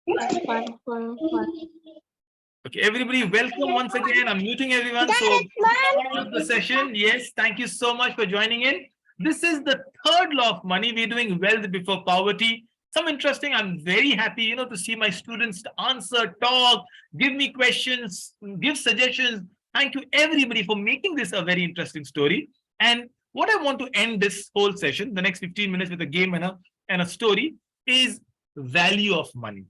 Okay, everybody, welcome once again. I'm muting everyone. So, start the session. Yes, thank you so much for joining in. This is the third law of money. We're doing wealth before poverty. Some interesting. I'm very happy, to see my students answer, talk, give me questions, give suggestions. Thank you, everybody, for making this a very interesting story. And what I want to end this whole session, the next 15 minutes, with a game and a story, is value of money.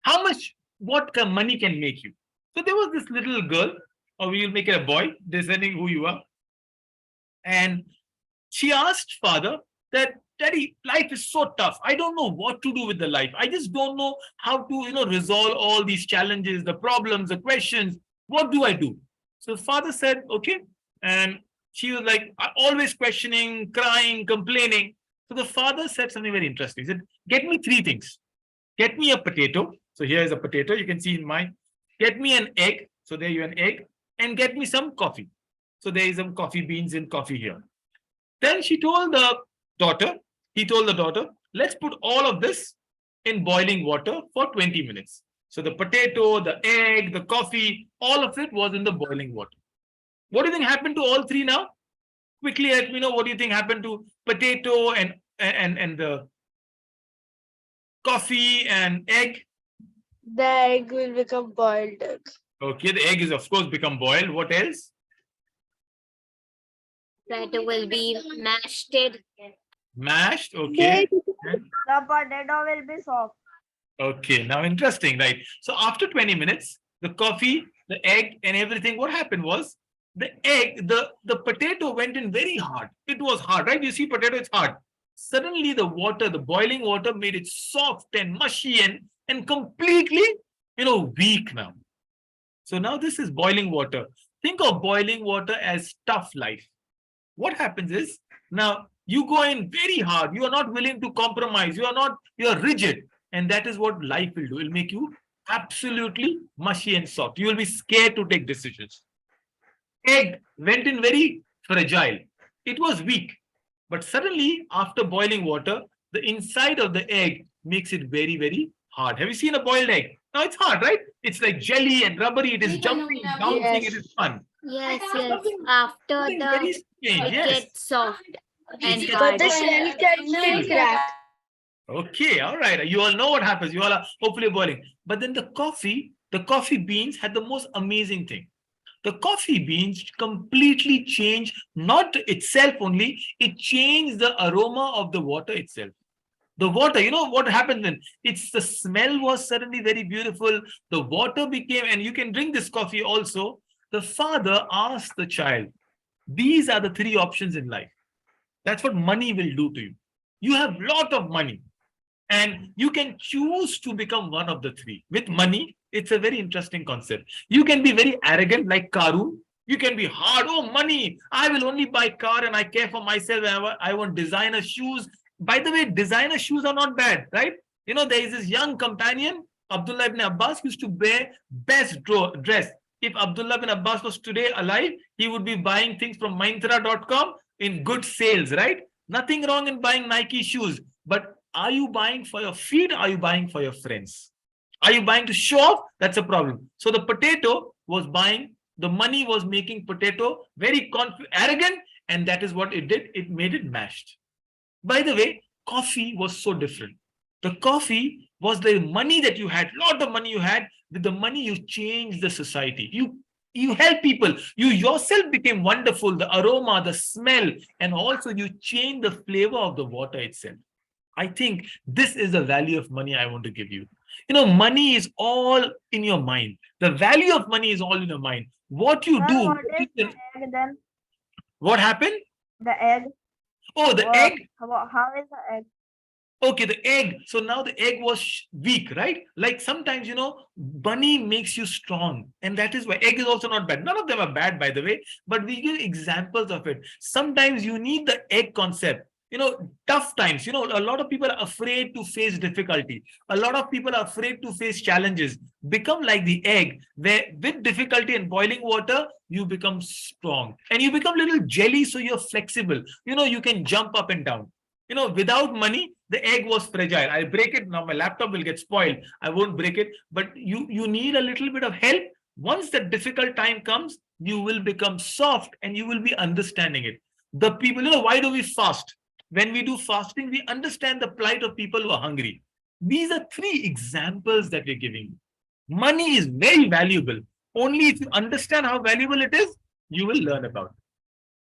How much, money can make you. So there was this little girl, or we will make it a boy, depending who you are, and she asked father that, Daddy, life is so tough. I don't know what to do with the life. I just don't know how to, resolve all these challenges, the problems, the questions. What do I do? So father said, okay. And she was like, always questioning, crying, complaining. So the father said something very interesting. He said, get me three things. Get me a potato. So here is a potato. You can see in mine. Get me an egg. So there you an egg. And get me some coffee. So there is some coffee beans and coffee here. Then he told the daughter, let's put all of this in boiling water for 20 minutes. So the potato, the egg, the coffee, all of it was in the boiling water. What do you think happened to all three now? Quickly let me know, what do you think happened to potato and the coffee and egg? The egg will become boiled egg. Okay, the egg is of course become boiled. What else? That will be mashed. Mashed, okay. The potato will be soft. Okay, now interesting, right? So after 20 minutes, the coffee, the egg, and everything, what happened was the egg, the potato went in very hard. It was hard, right? You see, potato, it's hard. Suddenly, the water, the boiling water, made it soft and mushy and completely, weak now. So now this is boiling water. Think of boiling water as tough life. What happens is, now you go in very hard. You are not willing to compromise. You are rigid. And that is what life will do. It will make you absolutely mushy and soft. You will be scared to take decisions. Egg went in very fragile. It was weak. But suddenly, after boiling water, the inside of the egg makes it very, very hard. Have you seen a boiled egg? Now it's hard, right? It's like jelly and rubbery. It is jumping, bouncing. It is fun. Yes. After Something the very strange. it Yes. gets soft and It gets hard. But the shell can be cracked. Okay, all right. You all know what happens. You all are hopefully boiling. But then the coffee beans had the most amazing thing. The coffee beans completely changed, not itself only, it changed the aroma of the water itself. The water, what happened then? It's the smell was suddenly very beautiful. The water became, and you can drink this coffee also. The father asked the child, these are the three options in life. That's what money will do to you. You have lot of money and you can choose to become one of the three. With money, it's a very interesting concept. You can be very arrogant like Karun. You can be hard. Oh, money. I will only buy car and I care for myself. And I want designer shoes. By the way, designer shoes are not bad, right? There is this young companion, Abdullah ibn Abbas, used to wear best dress. If Abdullah ibn Abbas was today alive, he would be buying things from Myntra.com in good sales, right? Nothing wrong in buying Nike shoes. But are you buying for your feet? Are you buying for your friends? Are you buying to show off? That's a problem. So the potato was buying, the money was making potato very arrogant, and that is what it did. It made it mashed. By the way, coffee was so different. The coffee was the money that you had, lot of money you had. With the money, you changed the society. You help people. You yourself became wonderful. The aroma, the smell, and also you changed the flavor of the water itself. I think this is the value of money I want to give you. Money is all in your mind. The value of money is all in your mind. What you do. What is the egg then? What happened? The egg. Oh, the egg. How is the egg? Okay, the egg. So now the egg was weak, right? Like sometimes, money makes you strong. And that is why egg is also not bad. None of them are bad, by the way. But we give examples of it. Sometimes you need the egg concept. Tough times, a lot of people are afraid to face difficulty. A lot of people are afraid to face challenges. Become like the egg, where with difficulty and boiling water, you become strong. And you become little jelly, so you're flexible. You can jump up and down. Without money, the egg was fragile. I'll break it. Now my laptop will get spoiled. I won't break it. But you need a little bit of help. Once the difficult time comes, you will become soft and you will be understanding it. The people, why do we fast? When we do fasting, we understand the plight of people who are hungry. These are three examples that we're giving you. Money is very valuable. Only if you understand how valuable it is, you will learn about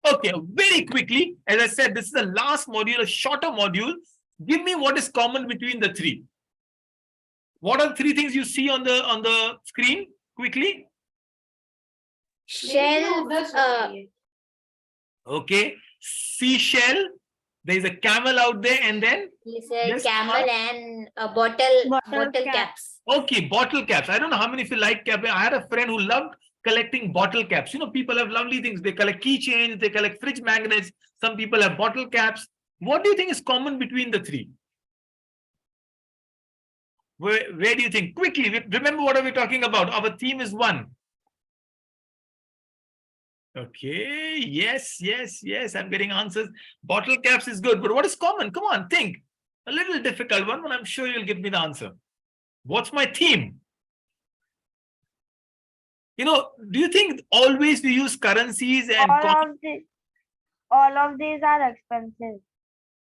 it. Okay, very quickly, as I said, this is the last module, a shorter module. Give me what is common between the three. What are the three things you see on the screen? Quickly. Shell, Okay, seashell. There is a camel out there, and then is a Yes, camel ma'am. and a bottle Bottle cap. caps. okay, bottle caps. I don't know how many of you like cap. I had a friend who loved collecting bottle caps. People have lovely things. They collect keychains, they collect fridge magnets. Some people have bottle caps. What do you think is common between the three? Where do you think? Quickly, remember what are we talking about? Our theme is one. Okay, yes. I'm getting answers. Bottle caps is good, but what is common? Come on, think. A little difficult one, but I'm sure you'll give me the answer. What's my theme? Do you think always we use currencies and All of these are expensive.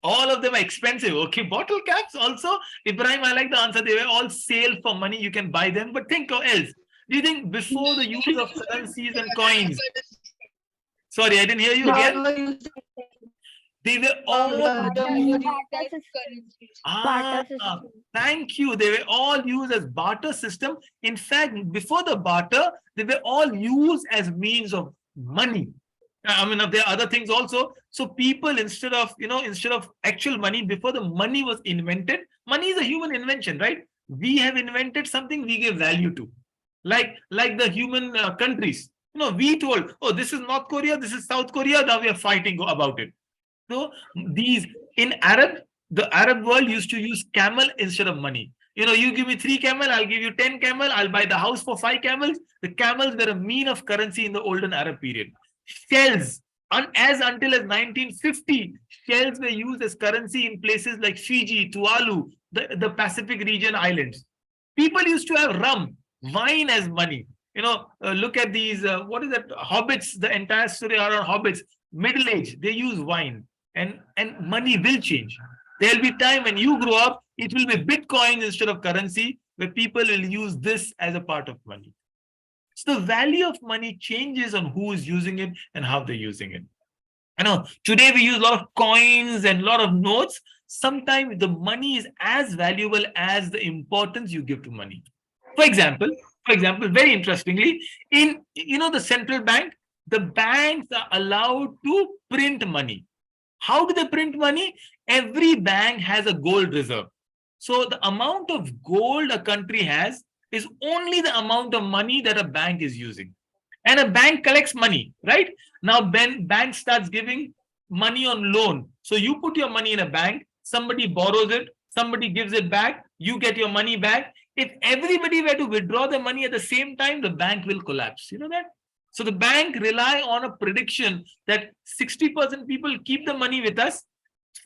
all of them are expensive? Okay, bottle caps also. Ibrahim, I like the answer. They were all sale for money. You can buy them, but think of else. Do you think before the use of currencies and coins? Sorry, I didn't hear you again. They were all Barter system. thank you. They were all used as barter system. In fact, before the barter, they were all used as means of money. I mean, there are other things also. So people, instead of actual money, before the money was invented, money is a human invention, right? We have invented something we give value to, like the human countries. We told, oh, this is North Korea, this is South Korea. Now we are fighting about it. So these in the Arab world used to use camel instead of money. You give me 3 camel, I'll give you 10 camel. I'll buy the house for 5 camels. The camels were a mean of currency in the olden Arab period. Shells, until as 1950, shells were used as currency in places like Fiji, Tuvalu, the Pacific region islands. People used to have rum, wine as money. Look at these, what is that? Hobbits, the entire story around hobbits, middle age, they use wine. And money will change. There'll be time when you grow up, it will be Bitcoin instead of currency, where people will use this as a part of money. So the value of money changes on who is using it and how they're using it. Today we use a lot of coins and a lot of notes. Sometimes the money is as valuable as the importance you give to money. For example, very interestingly, in the central bank, the banks are allowed to print money. How do they print money? Every bank has a gold reserve. So the amount of gold a country has is only the amount of money that a bank is using. And a bank collects money, right? Now, bank starts giving money on loan. So you put your money in a bank, somebody borrows it, somebody gives it back, you get your money back. If everybody were to withdraw the money at the same time, the bank will collapse. You know that? So the bank rely on a prediction that 60% people keep the money with us,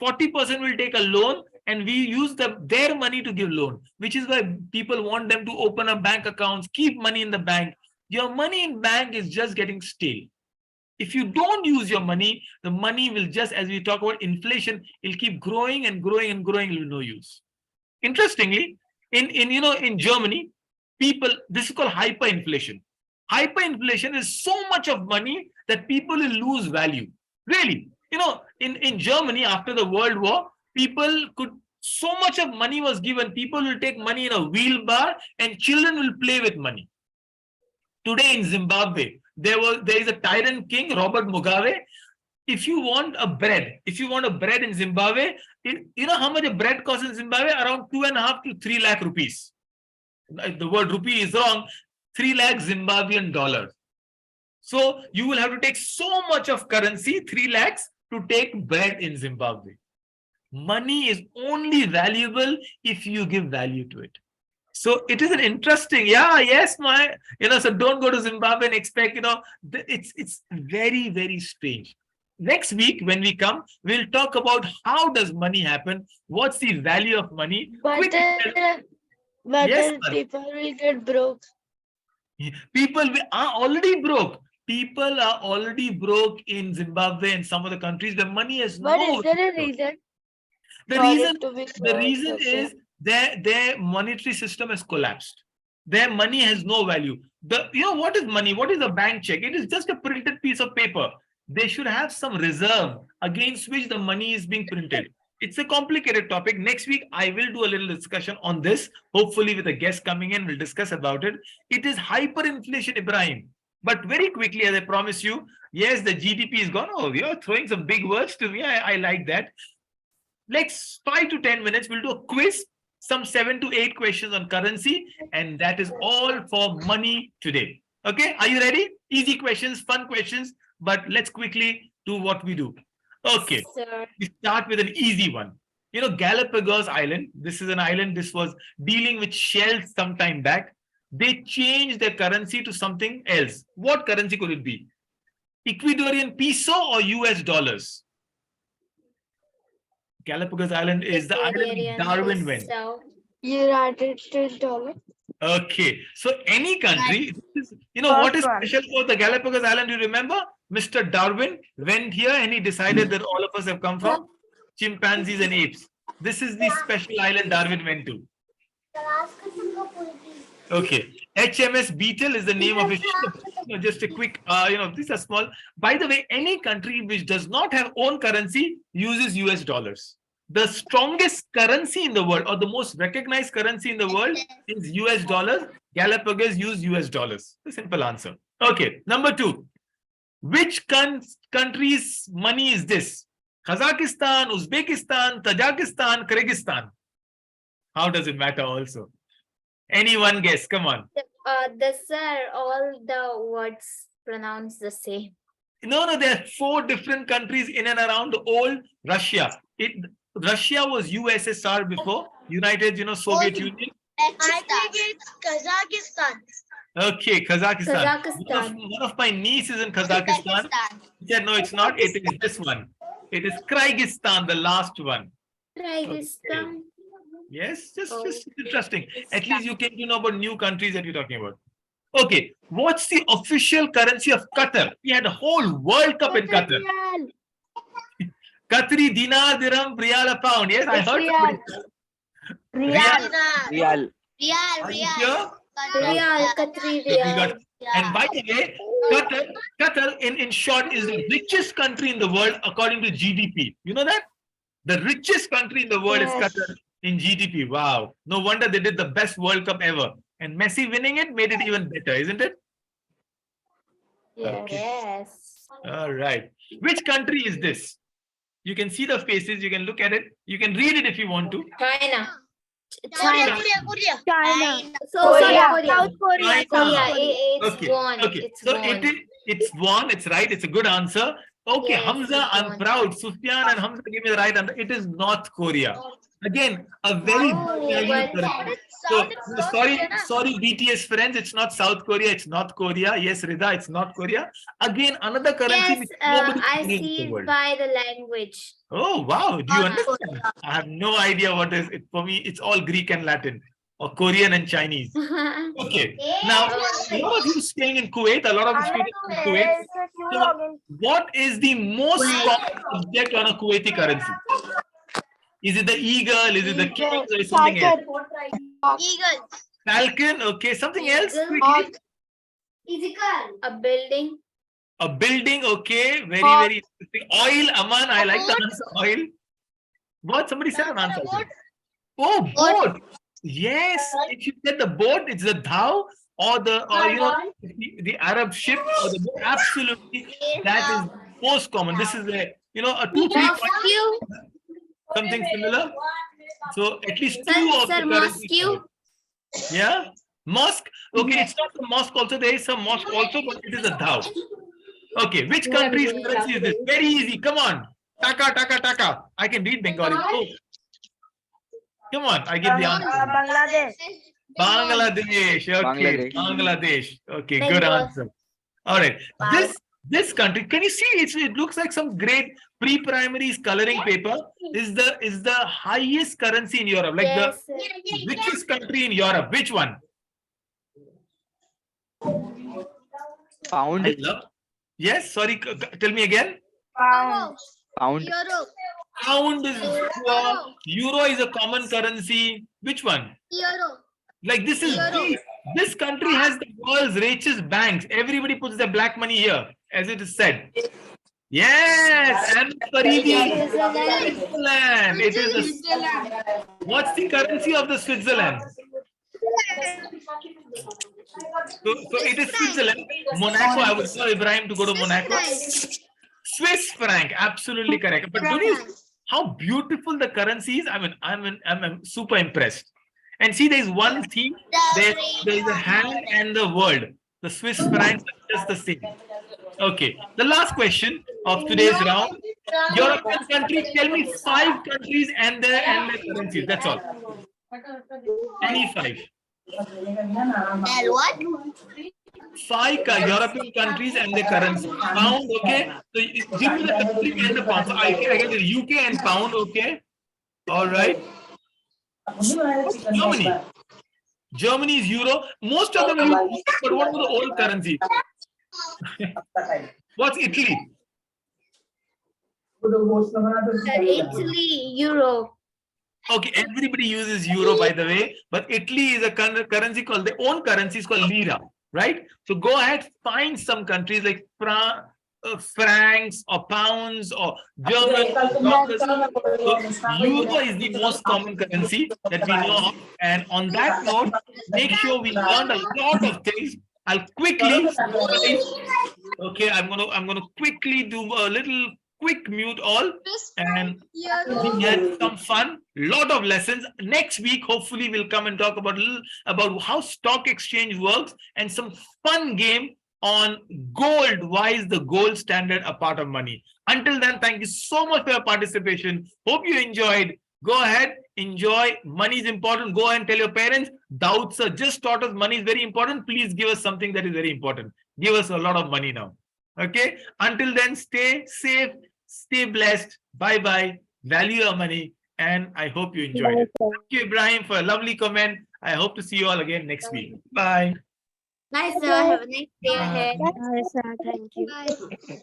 40% will take a loan, and we use their money to give loan, which is why people want them to open up bank accounts, keep money in the bank. Your money in bank is just getting stale. If you don't use your money, the money will just, as we talk about inflation, it'll keep growing and growing and growing with no use. Interestingly, in Germany, this is called hyperinflation. Hyperinflation is so much of money that people will lose value. Really, in Germany after the World War, so much of money was given. People will take money in a wheelbarrow and children will play with money. Today in Zimbabwe, there is a tyrant king, Robert Mugabe. If you want a bread in Zimbabwe, you know how much a bread costs in Zimbabwe? Around 2.5 to 3 lakh rupees. The word rupee is wrong. 3 lakh Zimbabwean dollars. So you will have to take so much of currency, 3 lakhs, to take bread in Zimbabwe. Money is only valuable if you give value to it. So it is an interesting, so don't go to Zimbabwe and expect, it's very, very strange. next week when we come, we'll talk about how does money happen, what's the value of money. But Quickly tell- Yes, sir. people will get broke. People are already broke. People are already broke in Zimbabwe and some other countries. The money has But no is there a value. reason? The for reason it to be the so reason excessive? is their monetary system has collapsed. Their money has no value. What is money? What is a bank check? It is just a printed piece of paper. They should have some reserve against which the money is being printed. It's a complicated topic. Next week, I will do a little discussion on this. Hopefully, with a guest coming in, we'll discuss about it. It is hyperinflation, Ibrahim. But very quickly, as I promise you, yes, the GDP is gone. Oh, you're throwing some big words to me. I like that. Next 5 to 10 minutes, we'll do a quiz, some 7 to 8 questions on currency, and that is all for money today. Okay, are you ready? Easy questions, fun questions, but let's quickly do what we do. Okay, Sir. we start with an easy one. You know, Galapagos Island, this is an island, this was dealing with shells some time back. They changed their currency to something else. What currency could it be? Ecuadorian peso or US dollars? Galapagos Island is the island Ecuadorian Darwin went. peso. United States dollar. Okay, so any country, First what is one. special about the Galapagos Island? You remember, Mr. Darwin went here and he decided that all of us have come from chimpanzees and apes. This is the special island Darwin went to. Okay, HMS Beetle is the name of his ship. Just a quick, these are small. By the way, any country which does not have own currency uses US dollars. The strongest currency in the world, or the most recognized currency in the world, is US dollars. Galapagos use US dollars. The simple answer. Okay, number 2. Which country's money is this? Kazakhstan, Uzbekistan, Tajikistan, Kyrgyzstan. How does it matter also? Anyone guess? Come on. Sir, all the words pronounced the same. No, there are 4 different countries in and around the old Russia. Russia was USSR before, United, Soviet Union. I think it's Kazakhstan. Okay, Kazakhstan. Kazakhstan. One of my nieces in Kazakhstan. She said, no, it's not. It is this one. It is Kyrgyzstan, the last one. Kyrgyzstan. Yes, just interesting. At least you came to know about new countries that you're talking about. Okay, what's the official currency of Qatar? We had a whole World Cup in Qatar. Qatari dinar, dirham, rial, a pound. Yes, I heard somebody. Real. Real. Are you sure? Real, Qatari We real. got- And by the way, Qatar in short is the richest country in the world according to GDP. You know that? The richest country in the world is Yes. Qatar in GDP. Wow. No wonder they did the best World Cup ever. And Messi winning it made it even better, isn't it? Yes. Yes. All right. Which country is this? You can see the faces, you can look at it, you can read it if you want to. China. China. China. So sorry, Korea. Korea. South Korea. Korea. South Korea. It's Okay, won. okay. It's So won. it's won, it's right, it's a good answer. Okay, Yes, Hamza, it's I'm won. proud. Sufyan and Hamza give me the right answer. It is North Korea. Again, a very Oh, value but- currency. So sorry, BTS friends, it's not South Korea, it's North Korea. Yes, Rida, it's North Korea. Again, another currency Yes, which nobody I uses in see the it world. by the language. Oh wow, do you North understand? I have no idea what is it. For me, it's all Greek and Latin, or Korean and Chinese. Okay, now a lot of you staying in Kuwait, a lot of you students in Kuwait. So, what is the most common object on a Kuwaiti currency? Is it the eagle? Is it the king? Or is it something else? Eagle. Falcon? Okay, something else? Eagle. Quickly. A building. A building? Okay, very, Hawk. very interesting. Oil, Aman, I like the answer. Oil. What? Somebody said an answer. Oh, boat. Yes, if you said the boat, it's the dhow or the Arab ship or the boat. Absolutely, that is most common. This is a 2-3 Mosque. something similar. So at least 2 Sir, of the sir, currency. mosque. Yeah, mosque. Okay, it's not the mosque. Also, there is some mosque also, but it is a dhow. Okay, which country's currency is this? Very easy. Come on, taka. I can read Bengali. Oh. Come on, I give the answer. Bangladesh. Bangladesh. Okay, Bangladesh. Bangladesh. Okay, good Bengal. answer. All right. This country, can you see it looks like some great pre-primaries coloring paper. Is the highest currency in Europe, like Yes, sir. the richest country in Europe. Which one? Pound. I love. Yes, sorry, tell me again. Pound. Pound. Euro. Pound is euro is a common currency. Which one? Euro. Like this is this country has the world's richest banks. Everybody puts their black money here, as it is said. Yes, and Faridi, Switzerland. It is what's the currency of the Switzerland? So it is Switzerland. Monaco. I would tell Ibrahim to go to Monaco. Swiss franc, absolutely correct. But do you how beautiful the currency is? I'm super impressed. And see, there's one theme. There's a hand and the word. The Swiss francs are just the same. Okay. The last question of today's round. European countries. Tell me 5 countries and their currencies. That's all. Any 5. And what? 5 European countries and their currency. Pound, okay? So give me the country and the pound. So I get the UK and pound, okay? All right. Germany. Germany is euro. Most of them are euro, but what are the old currencies? What's Italy? Italy, Euro. Okay, everybody uses euro, by the way, but Italy is a currency called their own currency is called lira, right? So go ahead, find some countries like francs or pounds or German. So euro is the most common currency that we know of. And on that note, make sure we learned a lot of things. I'll quickly, okay, I'm gonna quickly do a little quick mute all, and we had some fun, lot of lessons. Next week, hopefully, we'll come and talk about how stock exchange works and some fun game on gold. Why is the gold standard a part of money? Until then, thank you so much for your participation. Hope you enjoyed. Go ahead, enjoy. Money is important. Go ahead and tell your parents. Daud sir just taught us money is very important. Please give us something that is very important. Give us a lot of money now. Okay. Until then, stay safe, stay blessed. Bye bye. Value your money. And I hope you enjoyed it. Thank you, Ibrahim, for a lovely comment. I hope to see you all again next week. Bye. Nice, sir. Have a nice day ahead. Yes, sir. Thank you. Bye.